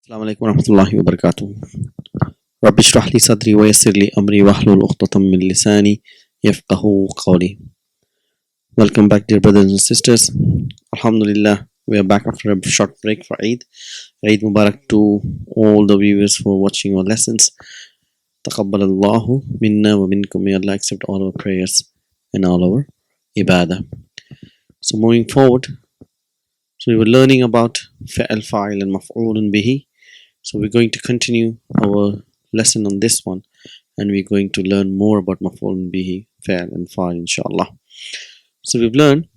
السلام عليكم ورحمة الله وبركاته. رب اشرح لي صدري ويسر لي أمري واحلل عقدة من لساني يفقهوا قولي. Welcome back, dear brothers and sisters. Alhamdulillah, we are back after a short break for Eid. Eid Mubarak to all the viewers for watching our lessons. تقبل الله منا ومنكم. May Allah accept all our prayers and all our ibadah. So moving forward, so we were learning about فعل فاعل and مفعول به. So we're going to continue our lesson on this one, and we're going to learn more about مفعول به, فعل and فاعل inshaAllah. So we've learned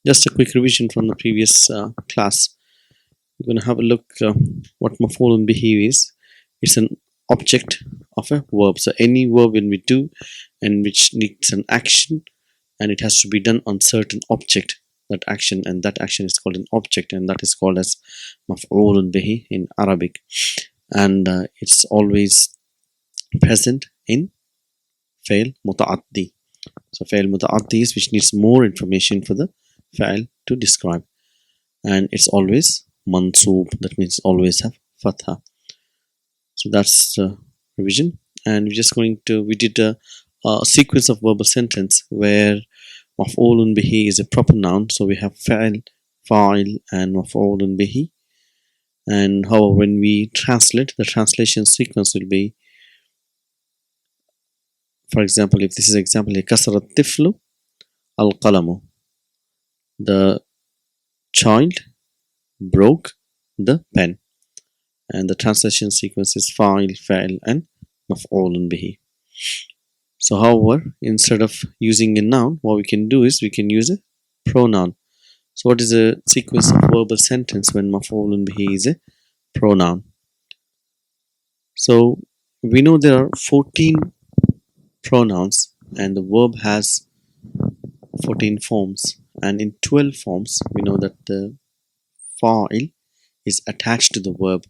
just a quick revision from the previous class. We're going to have a look what مفعول به is. It's an object of a verb. So any verb when we do and which needs an action and it has to be done on certain object, that action is called an object, and that is called as مفعول به in Arabic, and it's always present in فعل متعدي. So فعل متعدي is which needs more information for the فعل to describe, and it's always mansoob, that means always have fatha. So that's the revision, and we did a sequence of verbal sentence where مفعول به is a proper noun. So we have فعل, فاعل and مفعول به, and however when we translate, the translation sequence will be, for example, if this is example, كسر الطفل القلم, the child broke the pen, and the translation sequence is فاعل, فعل and مفعول به. So however, instead of using a noun, what we can do is we can use a pronoun. So what is a sequence of verbal sentence when مفعول به is a pronoun? So we know there are 14 pronouns, and the verb has 14 forms, and in 12 forms we know that the fa'il is attached to the verb,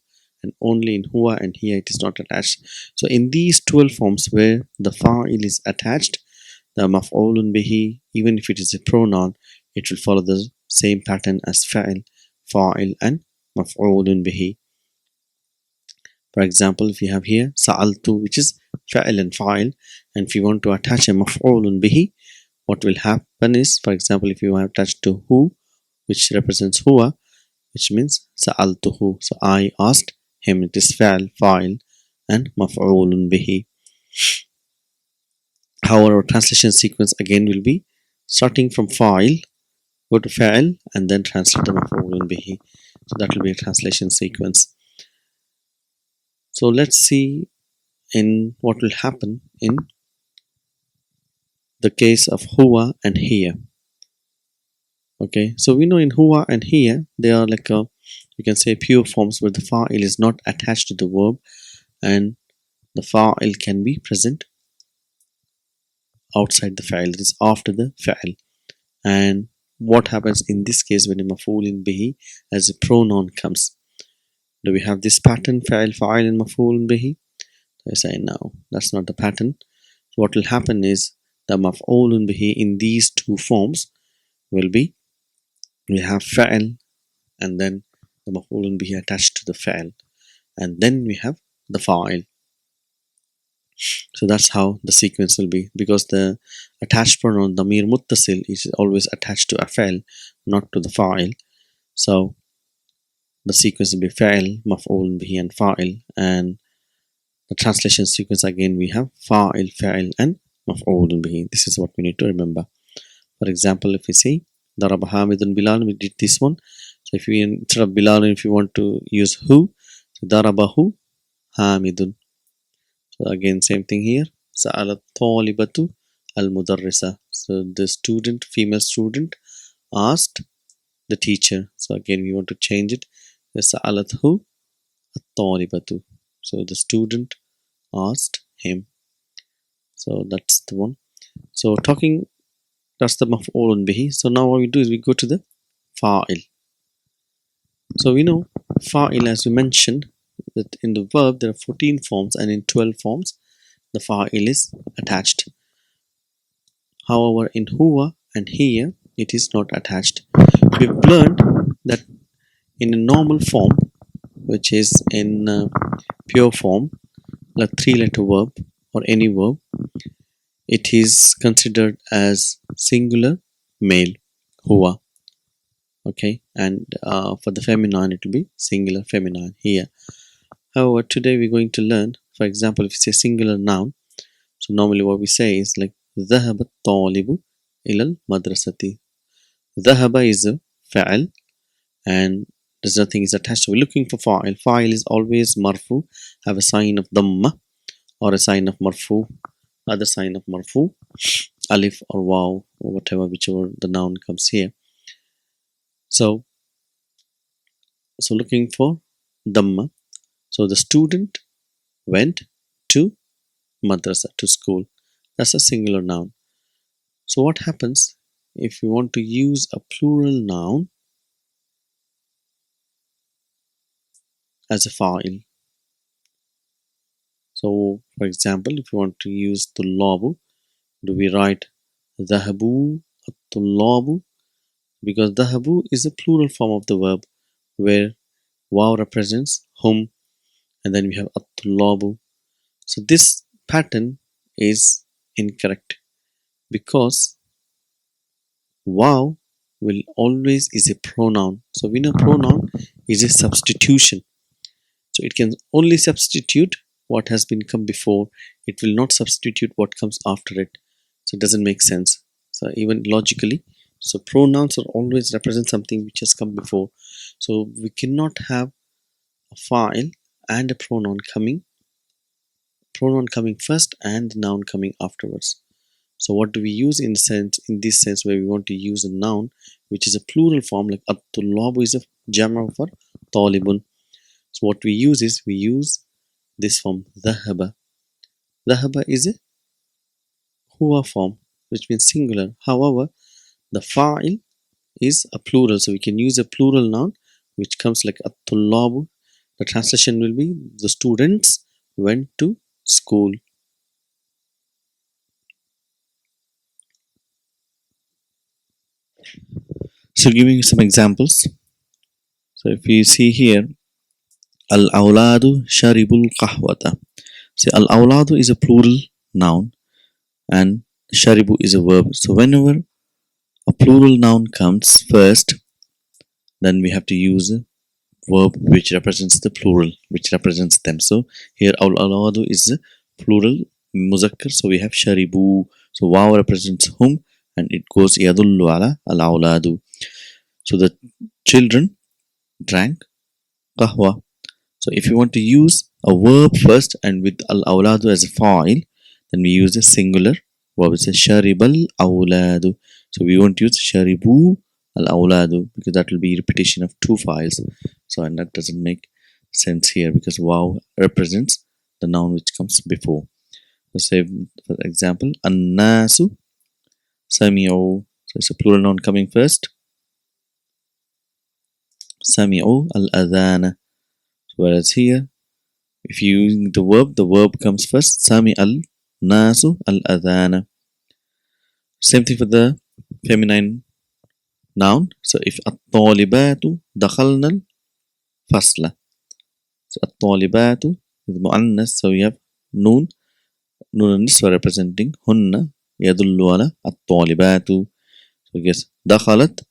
and only in huwa and here it is not attached. So in these 12 forms where the fa'il is attached, the maf'ulun bihi, even if it is a pronoun, it will follow the same pattern as fa'il, fa'il and maf'ulun bihi. For example, if you have here sa'altu, which is fa'il and fa'il, and if you want to attach a maf'ulun bihi, what will happen is, for example, if you have attached to hu, which represents huwa, which means sa'altuhu, so I asked him, it is fa'il, fa'il and maf'ulun bihi. However, our translation sequence again will be starting from fa'il, go to fa'il and then translate the maf'ulun bihi. So that will be a translation sequence. So let's see in what will happen in the case of huwa and here. Okay, so we know in huwa and here they are like a, you can say, pure forms where the fa'il is not attached to the verb, and the fa'il can be present outside the fa'il, that is after the fa'il. And what happens in this case when a maf'ulun bihi as a pronoun comes? Do we have this pattern, fa'il, fa'il and maf'ulun bihi? I say no, that's not the pattern. So what will happen is the maf'ulun bihi in these two forms will be, we have fa'il and then the maf'ulun bihi attached to the fa'il, and then we have the fa'il. So that's how the sequence will be, because the attached pronoun damir muttasil is always attached to a fa'il, not to the fa'il. So the sequence will be fa'il, maf'ulun bihi and fa'il, and the translation sequence again we have fa'il, fa'il and maf'ulun bihi. This is what we need to remember. For example, if we say daraba Hamidun Bilal, we did this one. So if we, instead of Bilal, if you want to use who, so darabahu Hamidun. So again same thing here, sa'alat talibatu al mudarrisa. So the student, female student, asked the teacher. So again we want to change it, sa'alathu at talibatu. So the student asked him. So that's the one. So talking, that's the maf'ulun bihi. So now what we do is we go to the fa'il. So we know fa'il, as we mentioned, that in the verb there are 14 forms, and in 12 forms the fa'il is attached. However, in huwa and here it is not attached. We've learned that in a normal form which is in pure form, like 3-letter verb or any verb, it is considered as singular male, huwa. Okay, and for the feminine it will be singular feminine here. However, today we're going to learn, for example, if it's a singular noun, so normally what we say is like ذهب الطالب إلى المدرسة. ذهب is a fa'al and there's nothing is attached. So we're looking for fa'il. Fa'il is always marfu, have a sign of dhamma or a sign of marfu, other sign of marfu, alif or waw or whatever, whichever the noun comes here. So looking for dhamma. So the student went to madrasa, to school. That's a singular noun. So what happens if you want to use a plural noun as a fa'il? So for example, if you want to use tullabu, do we write dhahabu at-tullabu? Because dhahabu is a plural form of the verb where waw represents whom and then we have at-tullabu. So this pattern is incorrect because waw will always is a pronoun. So we know pronoun is a substitution. So it can only substitute what has been come before. It will not substitute what comes after it. So it doesn't make sense. So even logically, so pronouns are always represent something which has come before. So we cannot have a fa'il and a pronoun coming first and the noun coming afterwards. So what do we use in this sense where we want to use a noun which is a plural form, like at-tullabu is a jama for talibun. So what we use is we use this form dhahaba. Dhahaba is a huwa form which means singular. However, the fa'il is a plural, so we can use a plural noun which comes like at-tullabu. The translation will be the students went to school. So giving you some examples. So if you see here, al-awladu sharibul qahwata. See, al-awladu is a plural noun and sharibu is a verb. So whenever a plural noun comes first, then we have to use a verb which represents the plural, which represents them. So here al-awladu is a plural muzakkar, so we have sharibu. So waw represents whom and it goes yadullu ala al-awladu. So the children drank qahwa. So if you want to use a verb first and with al-awladu as a fa'il, then we use a singular verb. It's a sharibal awladu. So we won't use sharibu al-awladu because that will be repetition of two files. So and that doesn't make sense here because waw represents the noun which comes before. So say for example, an-nasu sami'u. So it's a plural noun coming first. Sami'u al-adhana. Whereas here, if you use the verb comes first. Sami al-nasu al-adhana. Same thing for the feminine noun. So if at-talibatu dakhalna al-fasla. So at-talibatu is mu'annas. So we have noon al-niswa representing hunna yadullu ala at-talibatu. So I guess dakhalat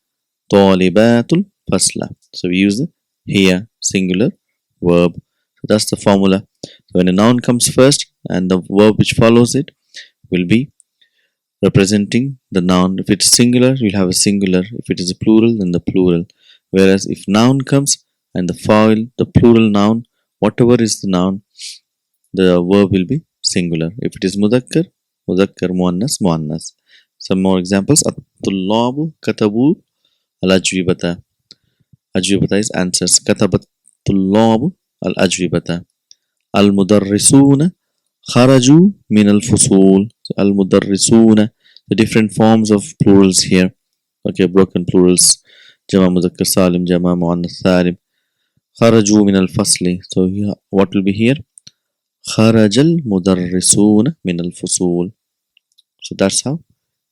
talibatul fasla. So we use the here singular verb. So that's the formula. So when a noun comes first and the verb which follows it will be representing the noun. If it's singular, we'll have a singular. If it is a plural, then the plural. Whereas if noun comes and the fa'il, the plural noun, whatever is the noun, the verb will be singular. If it is mudakkar, mudakkar, muannas, muannas. Some more examples. At-tullabu katabu al-ajwibata. Ajwibata is answers. Katabat tullabu al-ajwibata. Al-mudarrisuna kharaju min al-fusul. Al-mudarrisuna. The different forms of plurals here. Okay, broken plurals. Jama muzakkar salim, jama muannas salim. Kharaju min al-fasli. So here, what will be here? Kharajal mudarrisuna min al-fusul. So that's how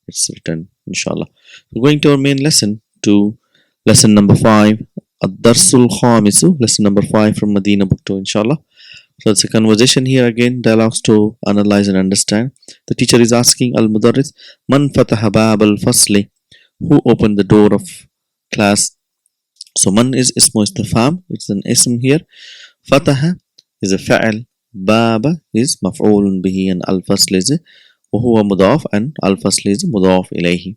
it's written, inshallah. We're going to our main lesson, to lesson number 5, الدرس الخامس, lesson number 5 from MADINAH book 2, inshaAllah. So it's a conversation here again, dialogues to analyze and understand. The teacher is asking Al-Mudarris, Man fataha bab al-fasli? Who opened the door of class? So man is ismu istifham, it's an ism here. Fataha is a fa'al. Baba is maf'ulun bihi, and al-fasl is وهو مضاف, and al-fasl is مضاف إليه.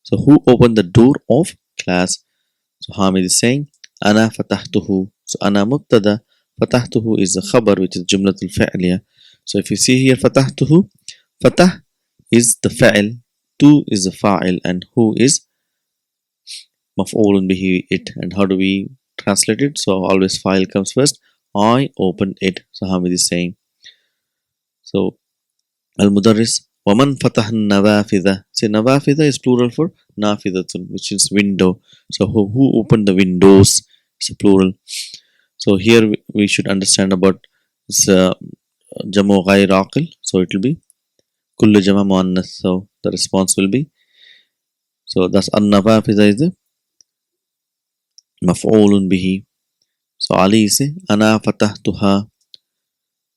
So who opened the door of class? So Hamid is saying Ana fatahtuhu. So Ana mubtada, fatahtuhu is the khabar, which is jumlatul fa'liya. So if you see here fatahtuhu, fatah is the fa'il, tu is the fa'il, and who is maf'ulun bihi, it. And how do we translate it? So always fa'il comes first. I opened it. So Hamid is saying. So Al-Mudarris, وَمَنْ فَتَحَ النَّوَافِذَ. Say nawafidha is plural for nafidatun, which is window. So who opened the windows? It's a plural. So here we should understand about this jamu ghayr aqil. So it will be kullu jama muannath. So the response will be, so that's an-nawafidha is the maf'ulun bihi. So Ali is ana fatahtuha.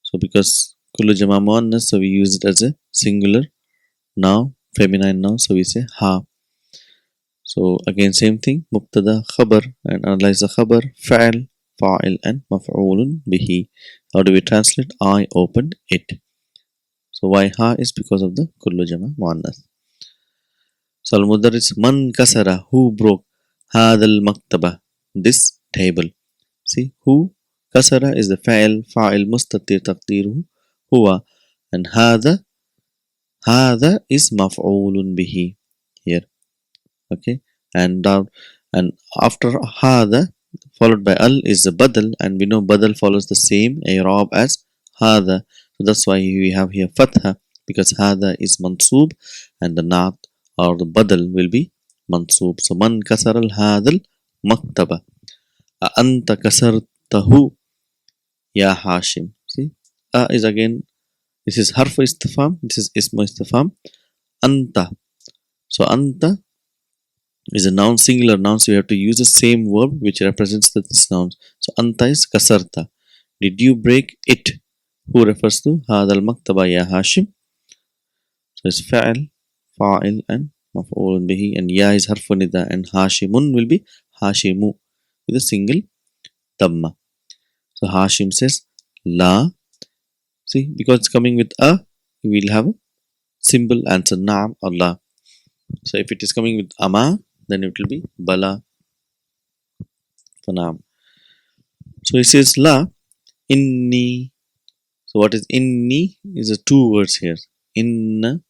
So because kullu jama muannath, so we use it as a singular now, feminine now, so we say ha. So again same thing, mubtada, khabar, and analyze the khabar, fa'al, fa'il, and maf'ulun bihi. How do we translate? I opened it. So why ha is because of the kullu jama muannath. So al-mudarris, man kasara, who broke hadal maktaba, this table. See, who kasara is the fa'il mustatir taqdiruhu huwa, and hada is maf'ulun bihi here. Okay, and down, and after hada followed by al is the badal, and we know badal follows the same i'rab as hada. So that's why we have here fatha, because hada is mansoob and the naat or the badal will be mansoob. So man kasar al hadal maktaba, anta kasartahu ya hashim. See, is again, this is harf istifham, this is ismu istifham. Anta, so anta is a noun, singular noun, so you have to use the same verb which represents this noun. So anta is kasarta, did you break it? Who refers to hadal maktaba ya hashim? So it's fa'il, fa'il, and maf'ulun bihi, and ya is harfun nida, and hashimun will be hashimu with a single dhamma. So hashim says la. See, because it's coming with a, we will have a simple answer, naam or la. So if it is coming with ama, then it will be bala for naam. So it says la inni. So what is inni is a two words here. Inna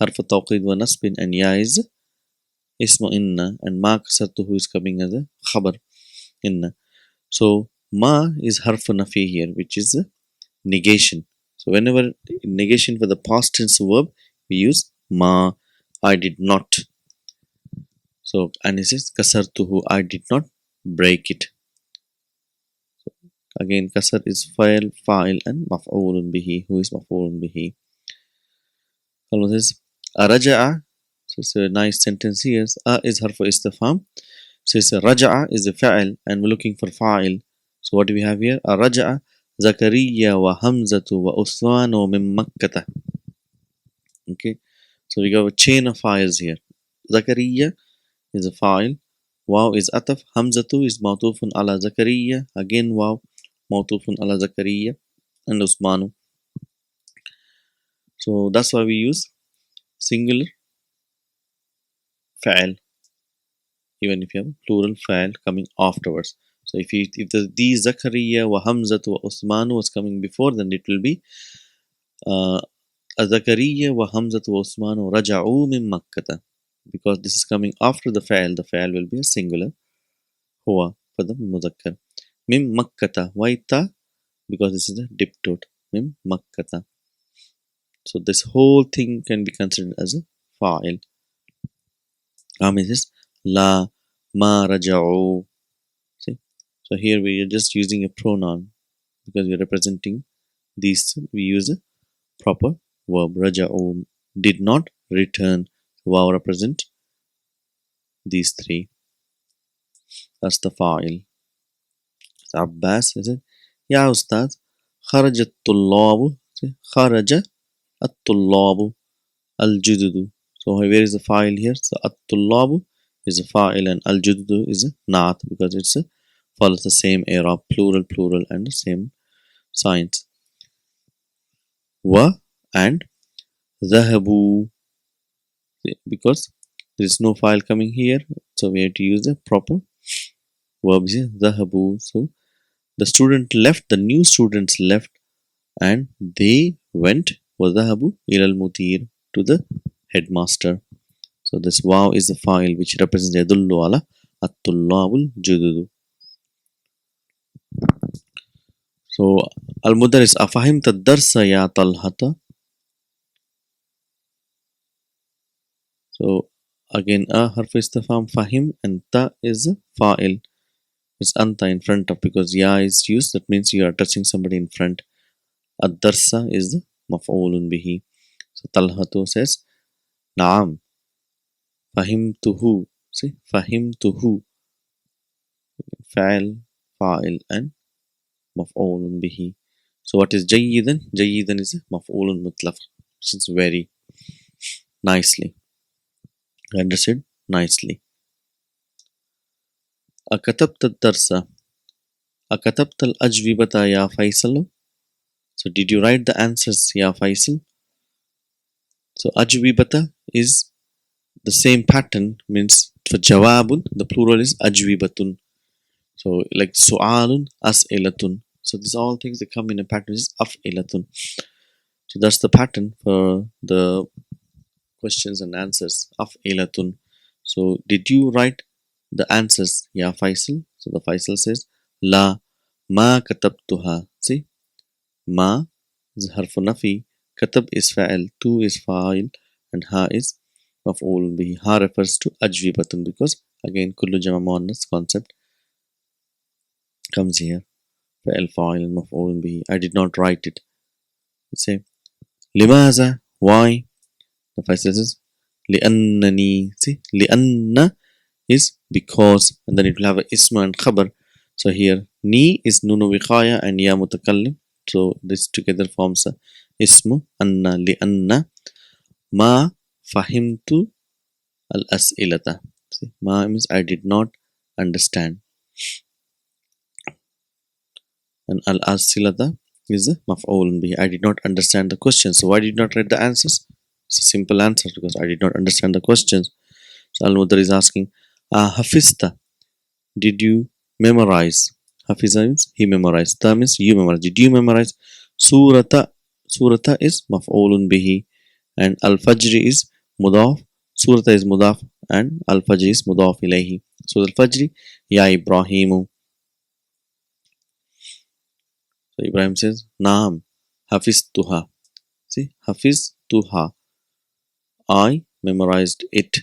harf tawqid wa nasbin, and ya is ismu inna, and ma kasartuhu is coming as a khabar inna. So ma is harf nafi here, which is a negation. So whenever negation for the past tense verb, we use ma. I did not. So and it says kasartuhu, I did not break it. Again, kasar is fa'il, and maf'ulun bihi, who is maf'ulun bihi. Follow this. Araja'a. So it's a nice sentence here. A is harfu istifham. So it's a raja'a is a fa'il, and we're looking for fa'il. So what do we have here? Araja'a Zakariya wa Hamzatu wa Usmanu min Makkata. Okay. So we got a chain of files here. Zakariya is a fa'il. Waw is ataf. Hamzatu is mawtufun ala Zakariya. Again waw, mawtufun ala Zakariya, and Usmanu. So that's why we use singular fa'il, even if you have plural fa'il coming afterwards. So if the Zakariya wa Hamzatu wa Usmanu was coming before, then it will be Zakariya wa Hamzatu wa Usmanu raja'u min Makkata. Because this is coming after the fa'il will be a singular. Huwa for the mudhakkar. Min Makkata. Why ta? Because this is a diptote. Min Makkata. So this whole thing can be considered as a fa'il. Amid is la ma raja'u. See? So here we are just using a pronoun because we are representing these. We use a proper verb. Raja'u, did not return. Waw represent these three. That's the fa'il. Abbas is it? Ya Ustad, خرج الطلاب. خرج الطلاب الجدد. So where is the file here? So الطلاب is a file and الجدد is a not because it's a follows the same era, plural and the same signs. Wa and ذهبوا because there is no file coming here, so we have to use the proper verb here. ذهبوا. So the student left, the new students left, and they went وذهبوا إلى المدير to the headmaster. So this wow is the file which represents يدل على الطلاب الجدد. So المدرس أفهمت الدرس يا طلحة. So again حرف استفهام فهم and ta is a fa'il. It's anta in front of because ya is used, that means you are touching somebody in front. الدرس is the مفعول به. So طلحة says نعم فهمته. See, فهمته فعل فاعل and مفعول به. So what is جيدا? جيدا is مفعول مطلق, which is very nicely. Understood? Nicely. أكتبت الدرس. أكتبت الأجوبة يا فيصل. So did you write the answers يا فيصل? So أجوبة is the same pattern, means for جواب the plural is أجوبة. So like سؤال أسئلة. So these all things that come in a pattern is أفئلة. So that's the pattern for the questions and answers. أفئلة. So did you write the answers يا فيصل? So the Faisal says لا ما كتبتها. See, ما is حرف نفي, كتب is فاعل, tu is fa'il, and ha is مفعول به. Ha refers to أجوبة because again كل جمع مؤنث concept comes here. فعل فاعل مفعول به. I did not write it. You say لماذا? Why? The Faisal says لأنني. See, لأن is because, and then it will have a isma and khabar. So here ni is nunu wiqaya and ya mutakallim. So this together forms a ismu anna li anna ma fahimtu al as'ilata. See, ma means I did not understand, and al as'ilata is a maf'ul bihi. I did not understand the question. So why did not write the answers? It's a simple answer because I did not understand the questions. So al-mudar is asking hafista, did you memorize? Hafiza means he memorized. Ta means you memorize. Did you memorize? Surata. Surata is maf'ulun bihi. And al-fajr is mudaf. Surata is mudaf. And al-fajr is mudaf ilayhi. So al-fajr, ya Ibrahimu. So Ibrahim says, Naam, hafiztuha. See, hafiztuha. I memorized it.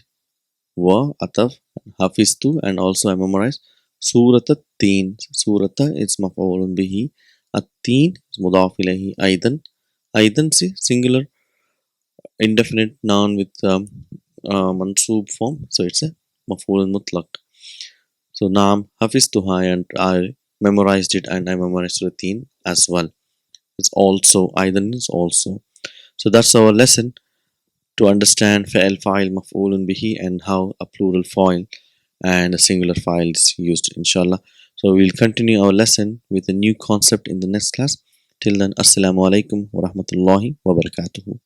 Wa ataf, hafiztu, and also I memorized Surat at-Teen. Surata is maf'ulun bihi. At-Teen is mudaf ilayhi. Aidan. Aidan see singular indefinite noun with mansoob form. So it's a maf'ulun mutlaq. So naam hafiztuha, and I memorized it, and I memorized Teen as well. It's also, Aidan is also. So that's our lesson to understand fa'il, fa'il, maf'ulun bihi, and how a plural fa'il and a singular file is used, inshallah. So we'll continue our lesson with a new concept in the next class. Till then, assalamu alaikum wa rahmatullahi wa barakatuhu.